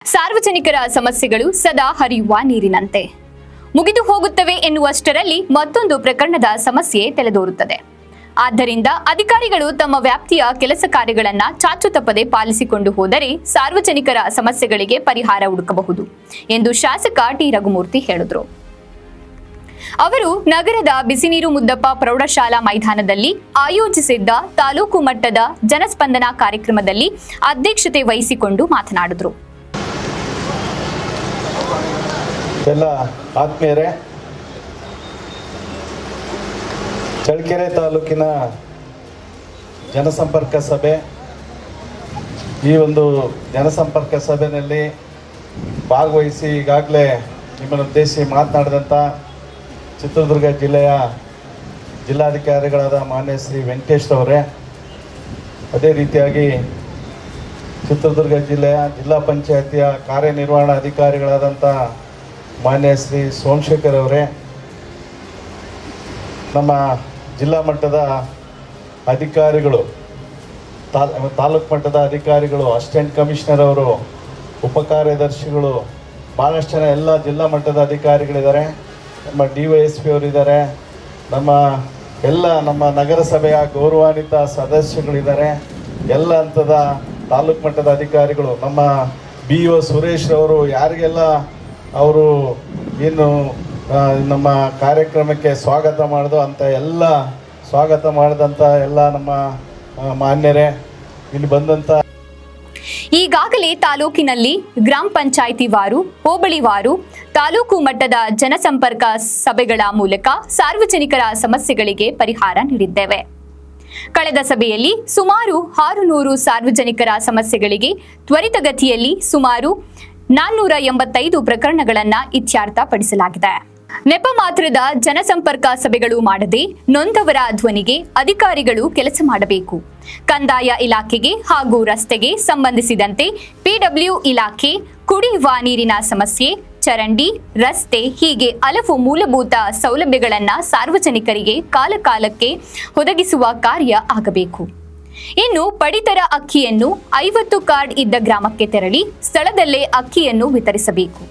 ಸಾರ್ವಜನಿಕರ ಸಮಸ್ಯೆಗಳು ಸದಾ ಹರಿಯುವ ನೀರಿನಂತೆ ಮುಗಿದು ಹೋಗುತ್ತವೆ ಎನ್ನುವಷ್ಟರಲ್ಲಿ ಮತ್ತೊಂದು ಪ್ರಕರಣದ ಸಮಸ್ಯೆ ತಲೆದೋರುತ್ತದೆ. ಆದ್ದರಿಂದ ಅಧಿಕಾರಿಗಳು ತಮ್ಮ ವ್ಯಾಪ್ತಿಯ ಕೆಲಸ ಕಾರ್ಯಗಳನ್ನು ಚಾಚು ತಪ್ಪದೆ ಪಾಲಿಸಿಕೊಂಡು ಹೋದರೆ ಸಾರ್ವಜನಿಕರ ಸಮಸ್ಯೆಗಳಿಗೆ ಪರಿಹಾರ ಹುಡುಕಬಹುದು ಎಂದು ಶಾಸಕ ಟಿ ರಘುಮೂರ್ತಿ ಹೇಳಿದರು. ಅವರು ನಗರದ ಬಿಸಿನೀರು ಮುದ್ದಪ್ಪ ಪ್ರೌಢಶಾಲಾ ಮೈದಾನದಲ್ಲಿ ಆಯೋಜಿಸಿದ್ದ ತಾಲೂಕು ಮಟ್ಟದ ಜನಸ್ಪಂದನ ಕಾರ್ಯಕ್ರಮದಲ್ಲಿ ಅಧ್ಯಕ್ಷತೆ ವಹಿಸಿಕೊಂಡು ಮಾತನಾಡಿದರು. ಎಲ್ಲ ಆತ್ಮೀಯರೇ, ಚಳ್ಳಕೆರೆ ತಾಲೂಕಿನ ಜನಸಂಪರ್ಕ ಸಭೆ, ಈ ಒಂದು ಜನಸಂಪರ್ಕ ಸಭೆಯಲ್ಲಿ ಭಾಗವಹಿಸಿ ಈಗಾಗಲೇ ನಿಮ್ಮನ್ನು ಉದ್ದೇಶಿಸಿ ಮಾತನಾಡಿದಂಥ ಚಿತ್ರದುರ್ಗ ಜಿಲ್ಲೆಯ ಜಿಲ್ಲಾಧಿಕಾರಿಗಳಾದ ಮಾನ್ಯ ಶ್ರೀ ವೆಂಕಟೇಶ್ ಅವರೇ, ಅದೇ ರೀತಿಯಾಗಿ ಚಿತ್ರದುರ್ಗ ಜಿಲ್ಲೆಯ ಜಿಲ್ಲಾ ಪಂಚಾಯತಿಯ ಕಾರ್ಯನಿರ್ವಹಣಾಧಿಕಾರಿಗಳಾದಂಥ ಮಾನ್ಯ ಶ್ರೀ ಸೋಮಶೇಖರ್ ಅವರೇ, ನಮ್ಮ ಜಿಲ್ಲಾ ಮಟ್ಟದ ಅಧಿಕಾರಿಗಳು, ತಾಲೂಕು ಮಟ್ಟದ ಅಧಿಕಾರಿಗಳು, ಅಸಿಸ್ಟೆಂಟ್ ಕಮಿಷನರ್ ಅವರು, ಉಪಕಾರ್ಯದರ್ಶಿಗಳು, ಭಾಳಷ್ಟು ಜನ ಎಲ್ಲ ಜಿಲ್ಲಾ ಮಟ್ಟದ ಅಧಿಕಾರಿಗಳಿದ್ದಾರೆ, ನಮ್ಮ DYSP ಅವರಿದ್ದಾರೆ, ನಮ್ಮ ನಗರಸಭೆಯ ಗೌರವಾನ್ವಿತ ಸದಸ್ಯಗಳಿದ್ದಾರೆ, ಎಲ್ಲ ಹಂತದ ತಾಲೂಕು ಮಟ್ಟದ ಅಧಿಕಾರಿಗಳು, ನಮ್ಮ BO ಸುರೇಶ್ ಅವರು, ಯಾರಿಗೆಲ್ಲ ಅವರು ಏನು ನಮ್ಮ ಕಾರ್ಯಕ್ರಮಕ್ಕೆ ಸ್ವಾಗತ ಮಾಡಿದಂಥ ಎಲ್ಲ ನಮ್ಮ ಮಾನ್ಯರೇ, ಇಲ್ಲಿ ಬಂದಂಥ ಈಗಾಗಲೇ ತಾಲೂಕಿನಲ್ಲಿ ಗ್ರಾಮ ಪಂಚಾಯಿತಿ ವಾರು, ಹೋಬಳಿ ವಾರು, ತಾಲೂಕು ಮಟ್ಟದ ಜನಸಂಪರ್ಕ ಸಭೆಗಳ ಮೂಲಕ ಸಾರ್ವಜನಿಕರ ಸಮಸ್ಯೆಗಳಿಗೆ ಪರಿಹಾರ ನೀಡಿದ್ದೇವೆ. ಕಳೆದ ಸಭೆಯಲ್ಲಿ ಸುಮಾರು 600 ಸಾರ್ವಜನಿಕರ ಸಮಸ್ಯೆಗಳಿಗೆ ತ್ವರಿತಗತಿಯಲ್ಲಿ ಸುಮಾರು 485 ಪ್ರಕರಣಗಳನ್ನು ಇತ್ಯರ್ಥಪಡಿಸಲಾಗಿದೆ. ನೆಪ ಮಾತ್ರದ ಜನಸಂಪರ್ಕ ಸಭೆಗಳು ಮಾಡದೆ ನೊಂದವರ ಧ್ವನಿಗೆ ಅಧಿಕಾರಿಗಳು ಕೆಲಸ ಮಾಡಬೇಕು. ಕಂದಾಯ ಇಲಾಖೆಗೆ ಹಾಗೂ ರಸ್ತೆಗೆ ಸಂಬಂಧಿಸಿದಂತೆ PW ಇಲಾಖೆ, ಕುಡಿಯುವ ನೀರಿನ ಸಮಸ್ಯೆ, ಚರಂಡಿ, ರಸ್ತೆ ಹೀಗೆ ಹಲವು ಮೂಲಭೂತ ಸೌಲಭ್ಯಗಳನ್ನು ಸಾರ್ವಜನಿಕರಿಗೆ ಕಾಲಕಾಲಕ್ಕೆ ಒದಗಿಸುವ ಕಾರ್ಯ ಆಗಬೇಕು. ಇನ್ನು ಪಡಿತರ ಅಕ್ಕಿಯನ್ನು 50 ಕಾರ್ಡ್ ಇದ್ದ ಗ್ರಾಮಕ್ಕೆ ತೆರಳಿ ಸ್ಥಳದಲ್ಲೇ ಅಕ್ಕಿಯನ್ನು ವಿತರಿಸಬೇಕು.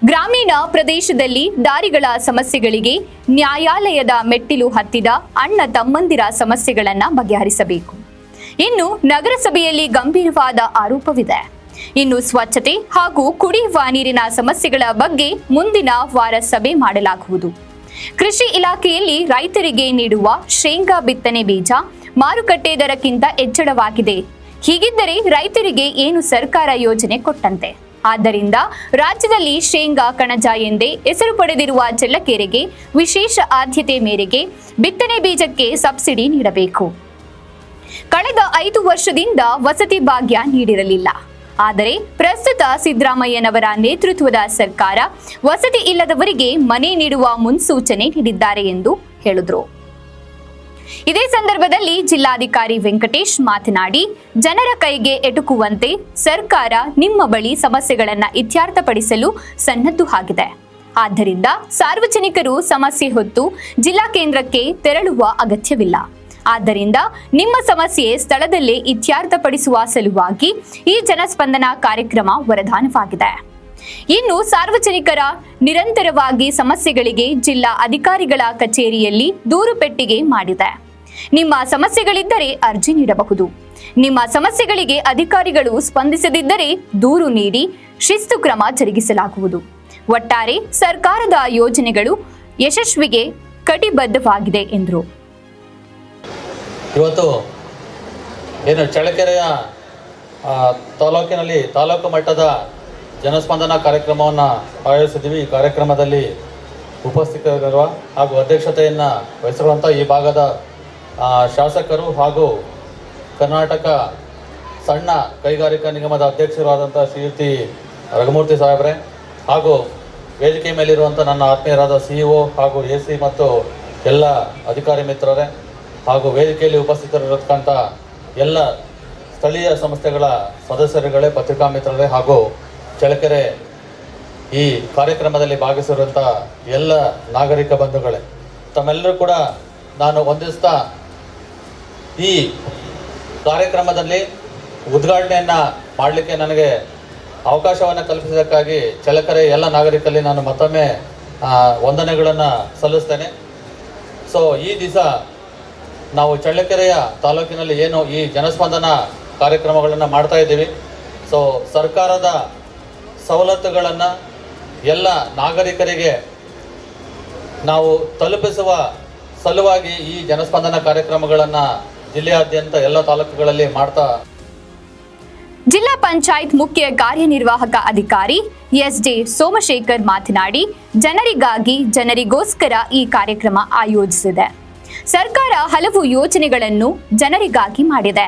ಗ್ರಾಮೀಣ ಪ್ರದೇಶದಲ್ಲಿ ದಾರಿಗಳ ಸಮಸ್ಯೆಗಳಿಗೆ ನ್ಯಾಯಾಲಯದ ಮೆಟ್ಟಿಲು ಹತ್ತಿದ ಅಣ್ಣ ತಮ್ಮಂದಿರ ಸಮಸ್ಯೆಗಳನ್ನು ಬಗೆಹರಿಸಬೇಕು. ಇನ್ನು ನಗರಸಭೆಯಲ್ಲಿ ಗಂಭೀರವಾದ ಆರೋಪವಿದೆ. ಇನ್ನು ಸ್ವಚ್ಛತೆ ಹಾಗೂ ಕುಡಿಯುವ ನೀರಿನ ಸಮಸ್ಯೆಗಳ ಬಗ್ಗೆ ಮುಂದಿನ ವಾರ ಸಭೆ ಮಾಡಲಾಗುವುದು. ಕೃಷಿ ಇಲಾಖೆಯಲ್ಲಿ ರೈತರಿಗೆ ನೀಡುವ ಶೇಂಗಾ ಬಿತ್ತನೆ ಬೀಜ ಮಾರುಕಟ್ಟೆ ದರಕ್ಕಿಂತ ಹೆಚ್ಚಳವಾಗಿದೆ. ಹೀಗಿದ್ದರೆ ರೈತರಿಗೆ ಏನು ಸರ್ಕಾರ ಯೋಜನೆ ಕೊಟ್ಟಂತೆ? ಆದ್ದರಿಂದ ರಾಜ್ಯದಲ್ಲಿ ಶೇಂಗಾ ಕಣಜ ಎಂದೇ ಹೆಸರು ಪಡೆದಿರುವ ಚಳ್ಳಕೆರೆಗೆ ವಿಶೇಷ ಆದ್ಯತೆ ಮೇರೆಗೆ ಬಿತ್ತನೆ ಬೀಜಕ್ಕೆ ಸಬ್ಸಿಡಿ ನೀಡಬೇಕು. ಕಳೆದ 5 ವರ್ಷದಿಂದ ವಸತಿ ಭಾಗ್ಯ ನೀಡಿರಲಿಲ್ಲ. ಆದರೆ ಪ್ರಸ್ತುತ ಸಿದ್ದರಾಮಯ್ಯನವರ ನೇತೃತ್ವದ ಸರ್ಕಾರ ವಸತಿ ಇಲ್ಲದವರಿಗೆ ಮನೆ ನೀಡುವ ಮುನ್ಸೂಚನೆ ನೀಡಿದ್ದಾರೆ ಎಂದು ಹೇಳಿದರು. ಇದೇ ಸಂದರ್ಭದಲ್ಲಿ ಜಿಲ್ಲಾಧಿಕಾರಿ ವೆಂಕಟೇಶ್ ಮಾತನಾಡಿ, ಜನರ ಕೈಗೆ ಎಟುಕುವಂತೆ ಸರ್ಕಾರ ನಿಮ್ಮ ಬಳಿ ಸಮಸ್ಯೆಗಳನ್ನು ಇತ್ಯರ್ಥಪಡಿಸಲು ಸನ್ನದ್ಧು ಆಗಿದೆ. ಆದ್ದರಿಂದ ಸಾರ್ವಜನಿಕರು ಸಮಸ್ಯೆ ಹೊತ್ತು ಜಿಲ್ಲಾ ಕೇಂದ್ರಕ್ಕೆ ತೆರಳುವ ಅಗತ್ಯವಿಲ್ಲ. ಆದ್ದರಿಂದ ನಿಮ್ಮ ಸಮಸ್ಯೆ ಸ್ಥಳದಲ್ಲೇ ಇತ್ಯರ್ಥಪಡಿಸುವ ಸಲುವಾಗಿ ಈ ಜನಸ್ಪಂದನ ಕಾರ್ಯಕ್ರಮ ವರದಾನವಾಗಿದೆ. ಇನ್ನು ಸಾರ್ವಜನಿಕರ ನಿರಂತರವಾಗಿ ಸಮಸ್ಯೆಗಳಿಗೆ ಜಿಲ್ಲಾ ಅಧಿಕಾರಿಗಳ ಕಚೇರಿಯಲ್ಲಿ ದೂರು ಪೆಟ್ಟಿಗೆ ಮಾಡಿದೆ. ನಿಮ್ಮ ಸಮಸ್ಯೆಗಳಿದ್ದರೆ ಅರ್ಜಿ ನೀಡಬಹುದು. ನಿಮ್ಮ ಸಮಸ್ಯೆಗಳಿಗೆ ಅಧಿಕಾರಿಗಳು ಸ್ಪಂದಿಸದಿದ್ದರೆ ದೂರು ನೀಡಿ ಶಿಸ್ತು ಕ್ರಮ ಜರುಗಿಸಲಾಗುವುದು. ಒಟ್ಟಾರೆ ಸರ್ಕಾರದ ಯೋಜನೆಗಳು ಯಶಸ್ವಿಗೆ ಕಟಿಬದ್ಧವಾಗಿದೆ ಎಂದರು. ಇವತ್ತು ಏನು ಚಳ್ಳಕೆರೆಯ ತಾಲೂಕಿನಲ್ಲಿ ತಾಲೂಕು ಮಟ್ಟದ ಜನಸ್ಪಂದನ ಕಾರ್ಯಕ್ರಮವನ್ನು ಆಯೋಜಿಸಿದ್ದೀವಿ. ಈ ಕಾರ್ಯಕ್ರಮದಲ್ಲಿ ಉಪಸ್ಥಿತರಿರುವ ಹಾಗೂ ಅಧ್ಯಕ್ಷತೆಯನ್ನು ವಹಿಸಿರುವಂಥ ಈ ಭಾಗದ ಶಾಸಕರು ಹಾಗೂ ಕರ್ನಾಟಕ ಸಣ್ಣ ಕೈಗಾರಿಕಾ ನಿಗಮದ ಅಧ್ಯಕ್ಷರಾದಂಥ ಶ್ರೀಯುತಿ ರಘುಮೂರ್ತಿ ಸಾಹೇಬ್ರೆ, ಹಾಗೂ ವೇದಿಕೆ ಮೇಲಿರುವಂಥ ನನ್ನ ಆತ್ಮೀಯರಾದ CEO ಹಾಗೂ AC ಮತ್ತು ಎಲ್ಲ ಅಧಿಕಾರಿ ಮಿತ್ರರೇ, ಹಾಗೂ ವೇದಿಕೆಯಲ್ಲಿ ಉಪಸ್ಥಿತರಿರತಕ್ಕಂಥ ಎಲ್ಲ ಸ್ಥಳೀಯ ಸಂಸ್ಥೆಗಳ ಸದಸ್ಯರುಗಳೇ, ಪತ್ರಿಕಾ ಮಿತ್ರರೇ ಹಾಗೂ ಚಳ್ಳಕೆರೆ ಈ ಕಾರ್ಯಕ್ರಮದಲ್ಲಿ ಭಾಗವಹಿಸಿರುವಂಥ ಎಲ್ಲ ನಾಗರಿಕ ಬಂಧುಗಳೇ, ತಮ್ಮೆಲ್ಲರೂ ಕೂಡ ನಾನು ವಂದಿಸ್ತಾ ಈ ಕಾರ್ಯಕ್ರಮದಲ್ಲಿ ಉದ್ಘಾಟನೆಯನ್ನು ಮಾಡಲಿಕ್ಕೆ ನನಗೆ ಅವಕಾಶವನ್ನು ಕಲ್ಪಿಸಿದ್ದಕ್ಕಾಗಿ ಚಳ್ಳಕೆರೆ ಎಲ್ಲ ನಾಗರಿಕರಲ್ಲಿ ನಾನು ಮತ್ತೊಮ್ಮೆ ವಂದನೆಗಳನ್ನು ಸಲ್ಲಿಸ್ತೇನೆ. ಸೊ ಈ ದಿವಸ ನಾವು ಚಳ್ಳಕೆರೆಯ ತಾಲೂಕಿನಲ್ಲಿ ಏನು ಈ ಜನಸ್ಪಂದನ ಕಾರ್ಯಕ್ರಮಗಳನ್ನು ಮಾಡ್ತಾ ಇದ್ದೀವಿ. ಸೊ ಸರ್ಕಾರದ ಸವಲತ್ತುಗಳನ್ನು ಎಲ್ಲ ನಾಗರಿಕರಿಗೆ ನಾವು ತಲುಪಿಸುವ ಸಲುವಾಗಿ ಈ ಜನಸ್ಪಂದನ ಕಾರ್ಯಕ್ರಮಗಳನ್ನು ಜಿಲ್ಲೆಯಾದ್ಯಂತ ಎಲ್ಲ ತಾಲೂಕುಗಳಲ್ಲಿ ಮಾಡ್ತಾ ಜಿಲ್ಲಾ ಪಂಚಾಯತ್ ಮುಖ್ಯ ಕಾರ್ಯನಿರ್ವಾಹಕ ಅಧಿಕಾರಿ ಎಸ್.ಡಿ. ಸೋಮಶೇಖರ್ ಮಾತನಾಡಿ, ಜನರಿಗಾಗಿ ಜನರಿಗೋಸ್ಕರ ಈ ಕಾರ್ಯಕ್ರಮ ಆಯೋಜಿಸಿದೆ. ಸರ್ಕಾರ ಹಲವು ಯೋಜನೆಗಳನ್ನು ಜನರಿಗಾಗಿ ಮಾಡಿದೆ.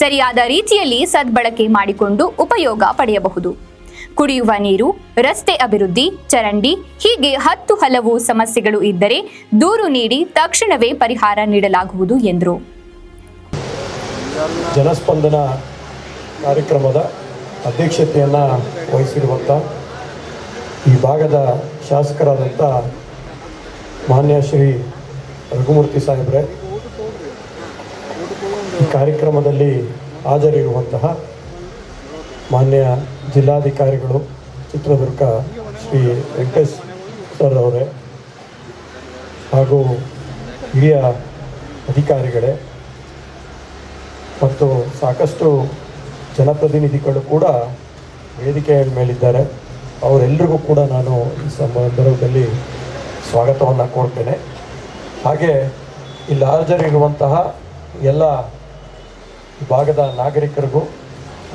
ಸರಿಯಾದ ರೀತಿಯಲ್ಲಿ ಸದ್ಬಳಕೆ ಮಾಡಿಕೊಂಡು ಉಪಯೋಗ ಪಡೆಯಬಹುದು. ಕುಡಿಯುವ ನೀರು, ರಸ್ತೆ ಅಭಿವೃದ್ಧಿ, ಚರಂಡಿ ಹೀಗೆ 10 ಹಲವು ಸಮಸ್ಯೆಗಳು ಇದ್ದರೆ ದೂರು ನೀಡಿ ತಕ್ಷಣವೇ ಪರಿಹಾರ ನೀಡಲಾಗುವುದು ಎಂದರು. ಜನಸ್ಪಂದನ ಕಾರ್ಯಕ್ರಮದ ಅಧ್ಯಕ್ಷತೆಯನ್ನು ವಹಿಸಿರುವಂಥ ಈ ಭಾಗದ ಶಾಸಕರಾದಂಥ ಮಾನ್ಯ ಶ್ರೀ ರಘುಮೂರ್ತಿ ಸಾಹೇಬ್ರೆ, ಈ ಕಾರ್ಯಕ್ರಮದಲ್ಲಿ ಹಾಜರಿರುವಂತಹ ಮಾನ್ಯ ಜಿಲ್ಲಾಧಿಕಾರಿಗಳು ಚಿತ್ರದುರ್ಗ ಶ್ರೀ ವೆಂಕಟೇಶ್ ಸರ್ ಅವರೇ, ಹಾಗೂ ಹಿರಿಯ ಅಧಿಕಾರಿಗಳೇ ಮತ್ತು ಸಾಕಷ್ಟು ಜನಪ್ರತಿನಿಧಿಗಳು ಕೂಡ ವೇದಿಕೆಯ ಮೇಲಿದ್ದಾರೆ. ಅವರೆಲ್ಲರಿಗೂ ಕೂಡ ನಾನು ಈ ಸಂದರ್ಭದಲ್ಲಿ ಸ್ವಾಗತವನ್ನು ಕೊಡ್ತೇನೆ. ಹಾಗೆ ಇಲ್ಲಿ ಹಾಜರಿರುವಂತಹ ಎಲ್ಲ ಭಾಗದ ನಾಗರಿಕರಿಗೂ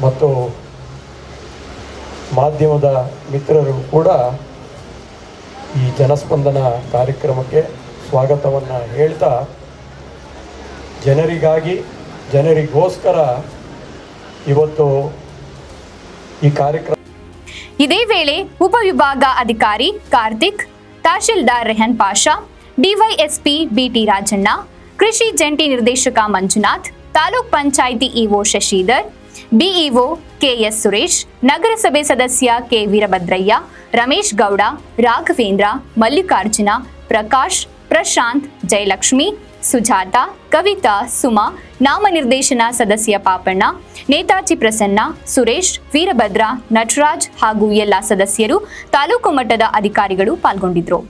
ಮತ್ತು ಮಾಧ್ಯಮದ ಮಿತ್ರರಿಗೂ ಕೂಡ ಈ ಜನಸ್ಪಂದನ ಕಾರ್ಯಕ್ರಮಕ್ಕೆ ಸ್ವಾಗತವನ್ನು ಹೇಳ್ತಾ, ಜನರಿಗಾಗಿ ಜನರಿಗೋಸ್ಕರ ಇವತ್ತು ಈ ಕಾರ್ಯಕ್ರಮ. ಇದೇ ವೇಳೆ ಉಪವಿಭಾಗ ಅಧಿಕಾರಿ ಕಾರ್ತಿಕ್, ತಹಶೀಲ್ದಾರ್ ರೆಹನ್ ಪಾಷಾ, ಡಿವೈಎಸ್ಪಿ ಬಿಟಿ ರಾಜಣ್ಣ, ಕೃಷಿ ಜಂಟಿ ನಿರ್ದೇಶಕ Manjunath, taluk panchayat EO Shashidhar, BEO KS Suresh, ನಗರಸಭೆ ಸದಸ್ಯ ಕೆ ವೀರಭದ್ರಯ್ಯ, ರಮೇಶ್ ಗೌಡ, ರಾಘವೇಂದ್ರ, ಮಲ್ಲಿಕಾರ್ಜುನ, ಪ್ರಕಾಶ್, ಪ್ರಶಾಂತ್, ಜಯಲಕ್ಷ್ಮಿ, ಸುಜಾತ, ಕವಿತಾ, ಸುಮಾ, ನಾಮನಿರ್ದೇಶನ ಸದಸ್ಯ ಪಾಪಣ್ಣ, ನೇತಾಜಿ ಪ್ರಸನ್ನ, ಸುರೇಶ್, ವೀರಭದ್ರ, ನಟರಾಜ್ ಹಾಗೂ ಎಲ್ಲ ಸದಸ್ಯರು, ತಾಲೂಕು ಮಟ್ಟದ ಅಧಿಕಾರಿಗಳು ಪಾಲ್ಗೊಂಡಿದ್ದರು.